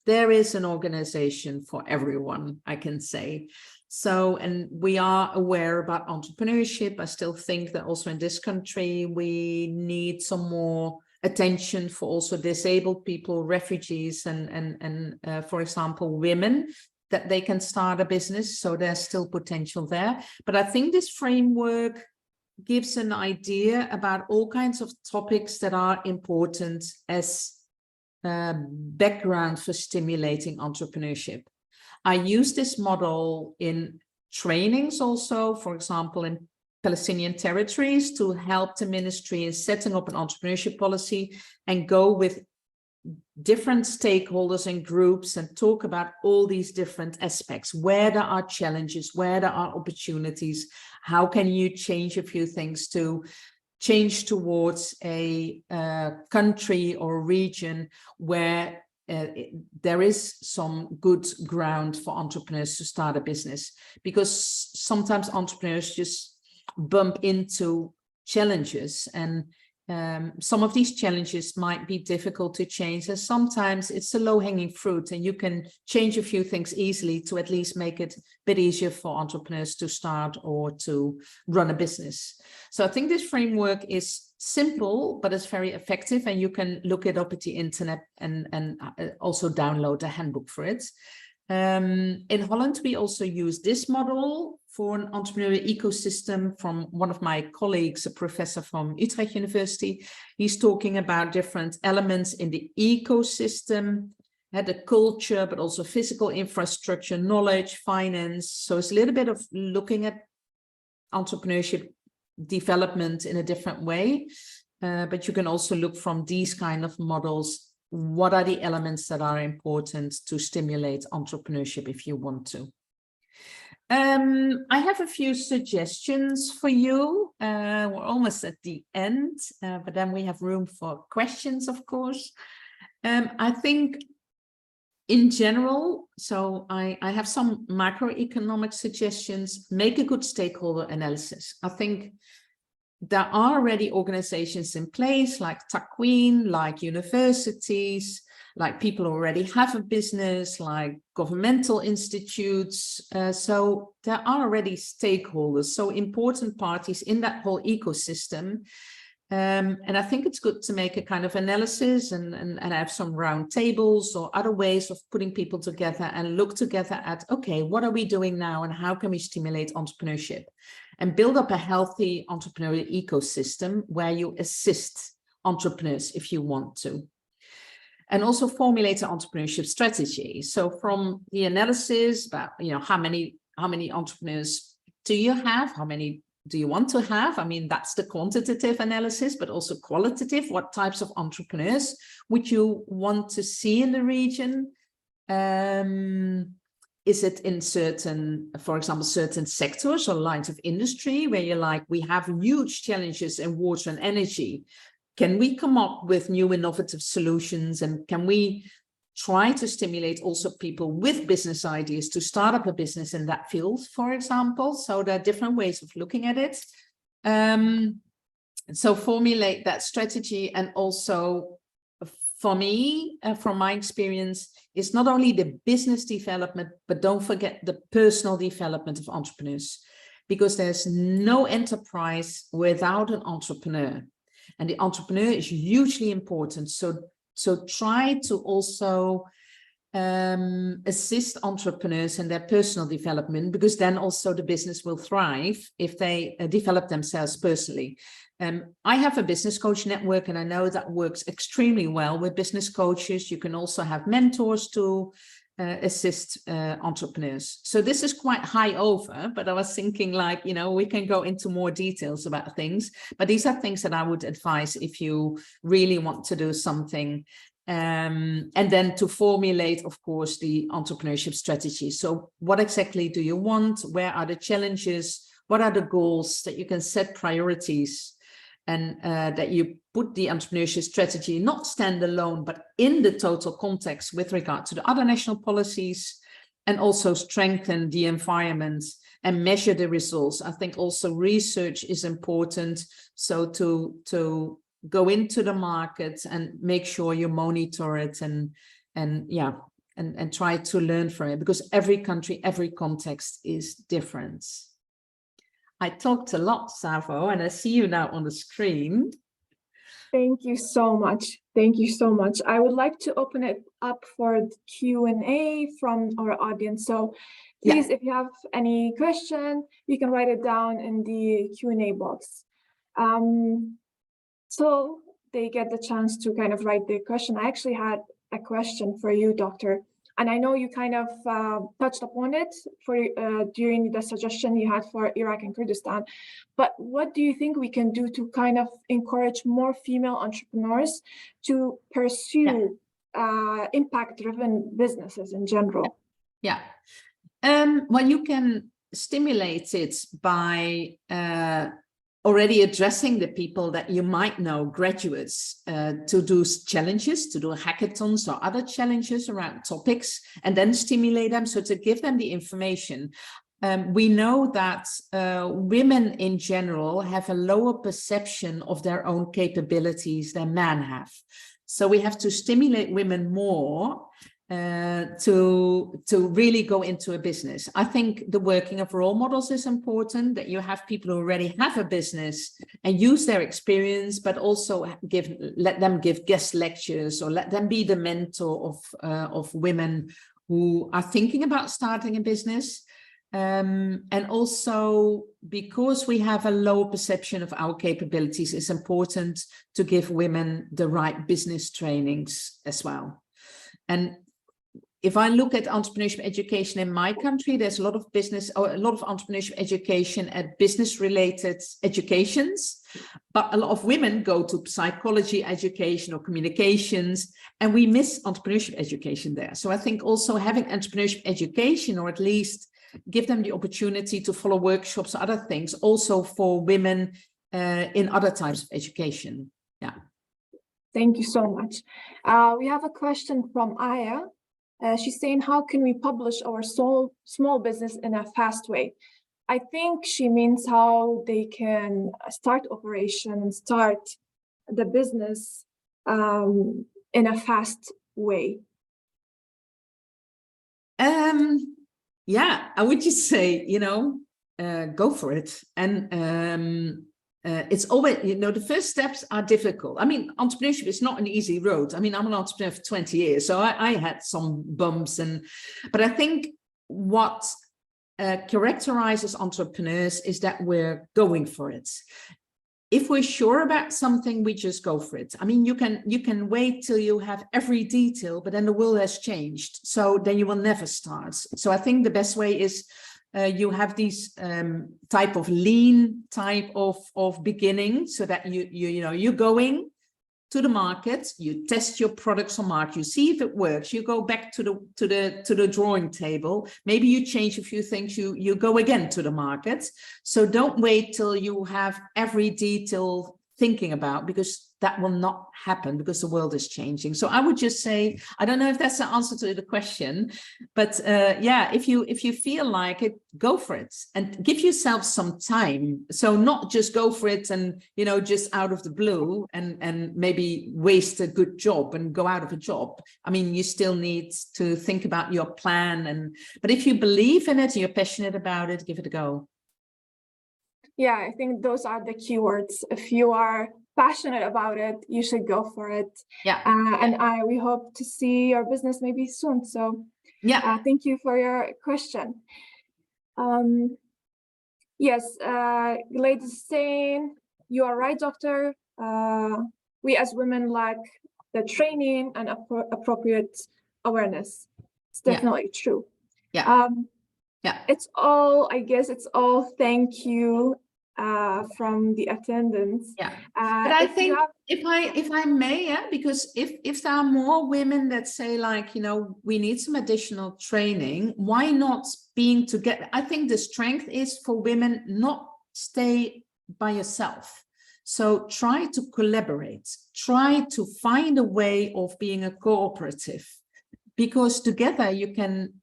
there is an organization for everyone, I can say. So, and we are aware about entrepreneurship. I still think that also in this country, we need some more attention for also disabled people, refugees, and for example, women, that they can start a business. So there's still potential there. But I think this framework gives an idea about all kinds of topics that are important as background for stimulating entrepreneurship. I use this model in trainings also, for example, in Palestinian territories, to help the ministry in setting up an entrepreneurship policy and go with different stakeholders and groups and talk about all these different aspects, where there are challenges, where there are opportunities, how can you change a few things to change towards a country or region where there is some good ground for entrepreneurs to start a business, because sometimes entrepreneurs just bump into challenges, and some of these challenges might be difficult to change, and sometimes it's a low-hanging fruit and you can change a few things easily to at least make it a bit easier for entrepreneurs to start or to run a business. So I think this framework is simple, but it's very effective, and you can look it up at the internet and also download a handbook for it. In Holland, we also use this model for an entrepreneurial ecosystem from one of my colleagues, a professor from Utrecht University. He's talking about different elements in the ecosystem, the culture, but also physical infrastructure, knowledge, finance. So it's a little bit of looking at entrepreneurship development in a different way. But you can also look from these kind of models. What are the elements that are important to stimulate entrepreneurship if you want to? I have a few suggestions for you. We're almost at the end, but then we have room for questions, of course. I think in general, so I have some macroeconomic suggestions. Make a good stakeholder analysis. I think there are already organizations in place like Takween, like universities, like people who already have a business, like governmental institutes. So there are already stakeholders, so important parties in that whole ecosystem. And I think it's good to make a kind of analysis and have some round tables or other ways of putting people together and look together at, okay, what are we doing now and how can we stimulate entrepreneurship? And build up a healthy entrepreneurial ecosystem where you assist entrepreneurs if you want to. And also formulate an entrepreneurship strategy. So from the analysis about, how many entrepreneurs do you have? How many do you want to have? I mean, that's the quantitative analysis, but also qualitative. What types of entrepreneurs would you want to see in the region? Is it in certain, for example, certain sectors or lines of industry where you're like, we have huge challenges in water and energy. Can we come up with new innovative solutions? And can we try to stimulate also people with business ideas to start up a business in that field, for example? So there are different ways of looking at it. So formulate that strategy. And also for me, from my experience, it's not only the business development, but don't forget the personal development of entrepreneurs, because there's no enterprise without an entrepreneur. And the entrepreneur is hugely important. So try to also assist entrepreneurs in their personal development, because then also the business will thrive if they develop themselves personally. I have a business coach network, and I know that works extremely well with business coaches. You can also have mentors to assist entrepreneurs. So this is quite high over, but I was thinking, like, you know, we can go into more details about things, but these are things that I would advise if you really want to do something. And then to formulate, of course, the entrepreneurship strategy. So what exactly do you want? Where are the challenges? What are the goals? That you can set priorities, and that you put the entrepreneurship strategy not standalone, but in the total context with regard to the other national policies, and also strengthen the environment and measure the results. I think also research is important. So to go into the market and make sure you monitor it and try to learn from it, because every country, every context is different. I talked a lot, Savo, and I see you now on the screen. Thank you so much. Thank you so much. I would like to open it up for Q&A from our audience. So please, if you have any question, you can write it down in the Q&A box. So they get the chance to kind of write their question. I actually had a question for you, Doctor. And I know you kind of touched upon it during the suggestion you had for Iraq and Kurdistan, but what do you think we can do to kind of encourage more female entrepreneurs to pursue impact-driven businesses in general? Yeah. Well, you can stimulate it by already addressing the people that you might know, graduates, to do challenges, to do hackathons or other challenges around topics, and then stimulate them. So to give them the information. We know that women in general have a lower perception of their own capabilities than men have. So we have to stimulate women more to really go into a business. I think the working of role models is important, that you have people who already have a business and use their experience, but also let them give guest lectures, or let them be the mentor of women who are thinking about starting a business. And also, because we have a low perception of our capabilities, it's important to give women the right business trainings as well. And if I look at entrepreneurship education in my country, there's a lot of business, or a lot of entrepreneurship education at business-related educations, but a lot of women go to psychology education or communications, and we miss entrepreneurship education there. So I think also having entrepreneurship education, or at least give them the opportunity to follow workshops or other things, also for women in other types of education. Yeah. Thank you so much. We have a question from Aya. She's saying, how can we publish our small business in a fast way? I think she means how they can start operation and start the business in a fast way. Yeah, I would just say, go for it. And it's always, the first steps are difficult. I mean, entrepreneurship is not an easy road. I mean, I'm an entrepreneur for 20 years, so I had some bumps, but I think what characterizes entrepreneurs is that we're going for it. If we're sure about something, we just go for it. I mean, you can wait till you have every detail, but then the world has changed. So then you will never start. So I think the best way is you have these type of lean type of beginning, so that you're going to the market, you test your products on market, you see if it works, you go back to the drawing table, maybe you change a few things, you go again to the market. So don't wait till you have every detail thinking about, because that will not happen, because the world is changing. So I would just say, I don't know if that's the answer to the question, but yeah, if you feel like it, go for it and give yourself some time. So not just go for it and, just out of the blue and maybe waste a good job and go out of a job. I mean, you still need to think about your plan, but if you believe in it, you're passionate about it, give it a go. Yeah, I think those are the keywords. If you are passionate about it, you should go for it. Yeah. And we hope to see your business maybe soon. So Yeah. thank you for your question. Yes, ladies saying, you are right, doctor. We as women lack the training and appropriate awareness. It's definitely true. Yeah. It's all, I guess it's all thank you from the attendants. Yeah. But I think if I may, because if there are more women that say, like, you know, we need some additional training, why not being together? I think the strength is for women not stay by yourself. So try to collaborate, try to find a way of being a cooperative, because together you can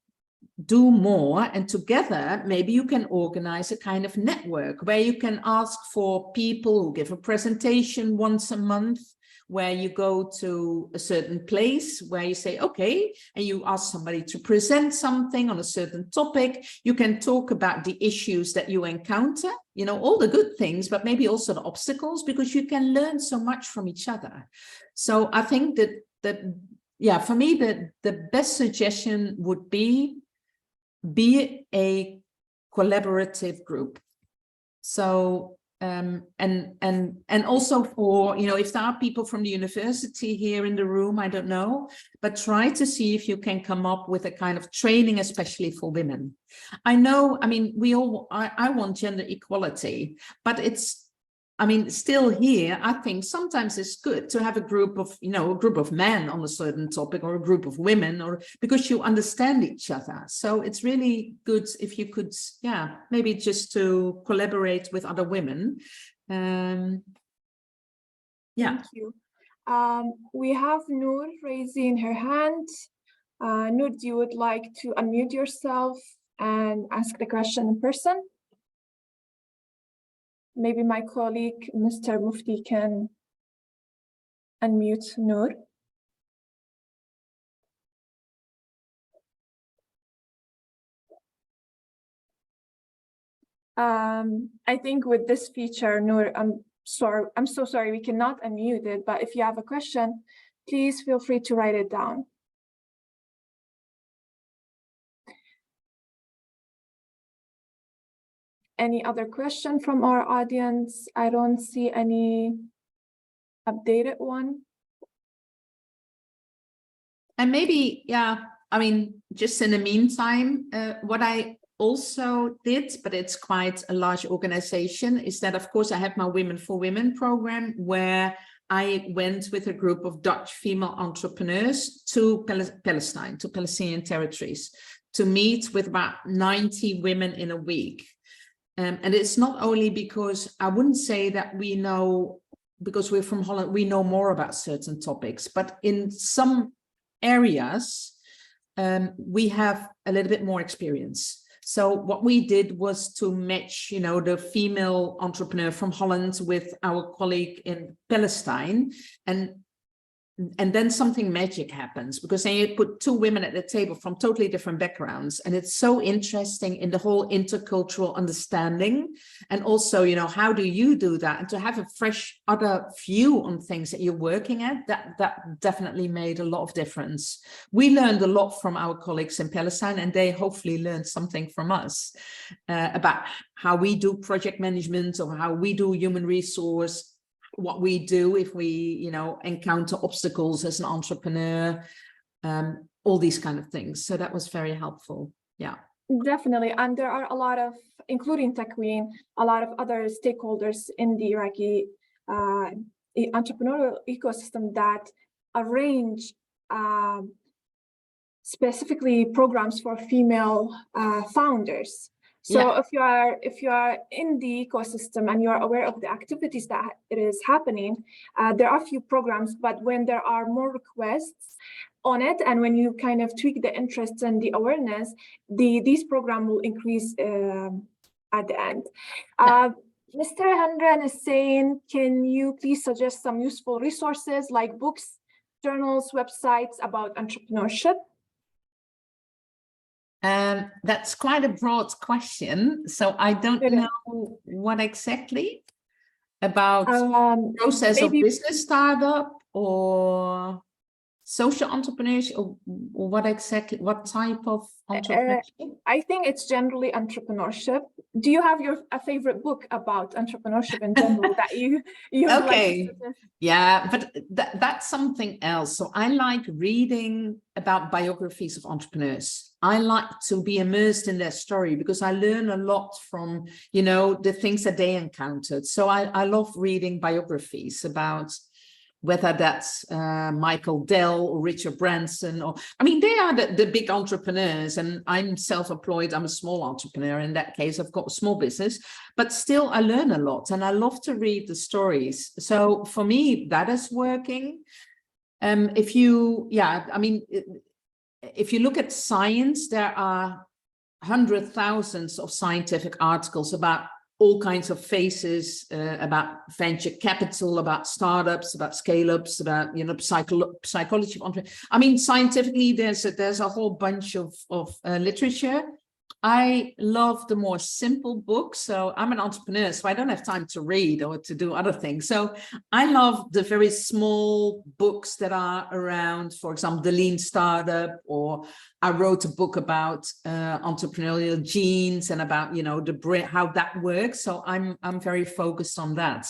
do more, and together maybe you can organize a kind of network where you can ask for people who give a presentation once a month, where you go to a certain place where you say, okay, and you ask somebody to present something on a certain topic. You can talk about the issues that you encounter, you know, all the good things, but maybe also the obstacles, because you can learn so much from each other. So I think that yeah, for me, the best suggestion would be a collaborative group. So and also for, you know, if there are people from the university here in the room, I don't know, but try to see if you can come up with a kind of training, especially for women. I know, I mean, I want gender equality, but it's, I mean, still here, I think sometimes it's good to have a group of, you know, a group of men on a certain topic, or a group of women, or because you understand each other. So it's really good if you could, yeah, maybe just to collaborate with other women. Yeah. Thank you. We have Noor raising her hand. Noor, do you would like to unmute yourself and ask the question in person? Maybe my colleague, Mr. Mufti, can unmute Noor. I think with this feature, Noor, I'm so sorry, we cannot unmute it, but if you have a question, please feel free to write it down. Any other question from our audience? I don't see any updated one. And maybe, yeah, I mean, just in the meantime, what I also did, but it's quite a large organization, is that, of course, I have my Women for Women program, where I went with a group of Dutch female entrepreneurs to Palestine, to Palestinian territories, to meet with about 90 women in a week. And it's not only because I wouldn't say that we know, because we're from Holland, we know more about certain topics, but in some areas, we have a little bit more experience. So what we did was to match, you know, the female entrepreneur from Holland with our colleague in Palestine, and then something magic happens, because then you put two women at the table from totally different backgrounds, and it's so interesting in the whole intercultural understanding. And also, you know, how do you do that, and to have a fresh other view on things that you're working at, that definitely made a lot of difference. We learned a lot from our colleagues in Palestine, and they hopefully learned something from us about how we do project management, or how we do human resource, what we do if we, you know, encounter obstacles as an entrepreneur, all these kind of things. So that was very helpful. Yeah, definitely. And there are a lot of, including Takween, a lot of other stakeholders in the Iraqi entrepreneurial ecosystem that arrange specifically programs for female founders. So yeah. if you are in the ecosystem and you are aware of the activities that it is happening, there are a few programs, but when there are more requests on it, and when you kind of tweak the interests and the awareness, these programs will increase at the end. Mr. Hendren is saying, can you please suggest some useful resources like books, journals, websites about entrepreneurship? That's quite a broad question, so I don't know what exactly. About process of Maybe business startup or social entrepreneurship, or what exactly, what type of entrepreneurship? I think it's generally entrepreneurship. Do you have a favorite book about entrepreneurship in general that you would like to suggest? Yeah, but that's something else. So I like reading about biographies of entrepreneurs. I like to be immersed in their story because I learn a lot from, you know, the things that they encountered. So I love reading biographies about whether that's Michael Dell or Richard Branson, or, I mean, they are the big entrepreneurs, and I'm self-employed. I'm a small entrepreneur. In that case, I've got a small business, but still I learn a lot and I love to read the stories. So for me, that is working. If you look at science, there are hundreds, thousands of scientific articles about all kinds of phases, about venture capital, about startups, about scale-ups, about, you know, psychology of entrepreneurs. I mean, scientifically, there's a whole bunch of literature. I love the more simple books. So I'm an entrepreneur, so I don't have time to read or to do other things. So I love the very small books that are around, for example, the Lean Startup, or I wrote a book about entrepreneurial genes and about, you know, the brain, how that works. So I'm very focused on that.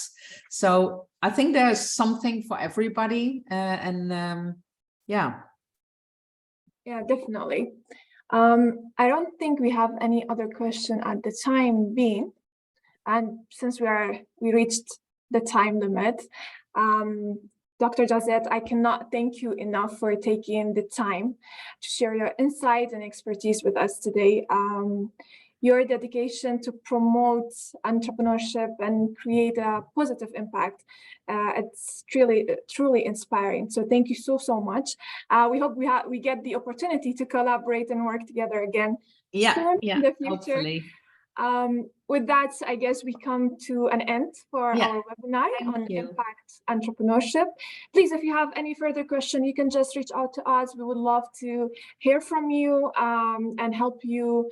So I think there's something for everybody. Yeah. Yeah, definitely. I don't think we have any other question at the time being, and since we reached the time limit, Dr. Josette, I cannot thank you enough for taking the time to share your insights and expertise with us today. Your dedication to promote entrepreneurship and create a positive impact, it's truly inspiring. So thank you so much. We hope we get the opportunity to collaborate and work together again soon in the future. Hopefully. With that, I guess we come to an end for our webinar on impact entrepreneurship. Please, if you have any further question, you can just reach out to us. We would love to hear from you and help you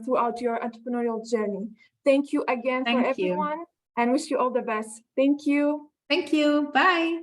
throughout your entrepreneurial journey. Thank you again for everyone, and wish you all the best. Thank you. Thank you. Bye.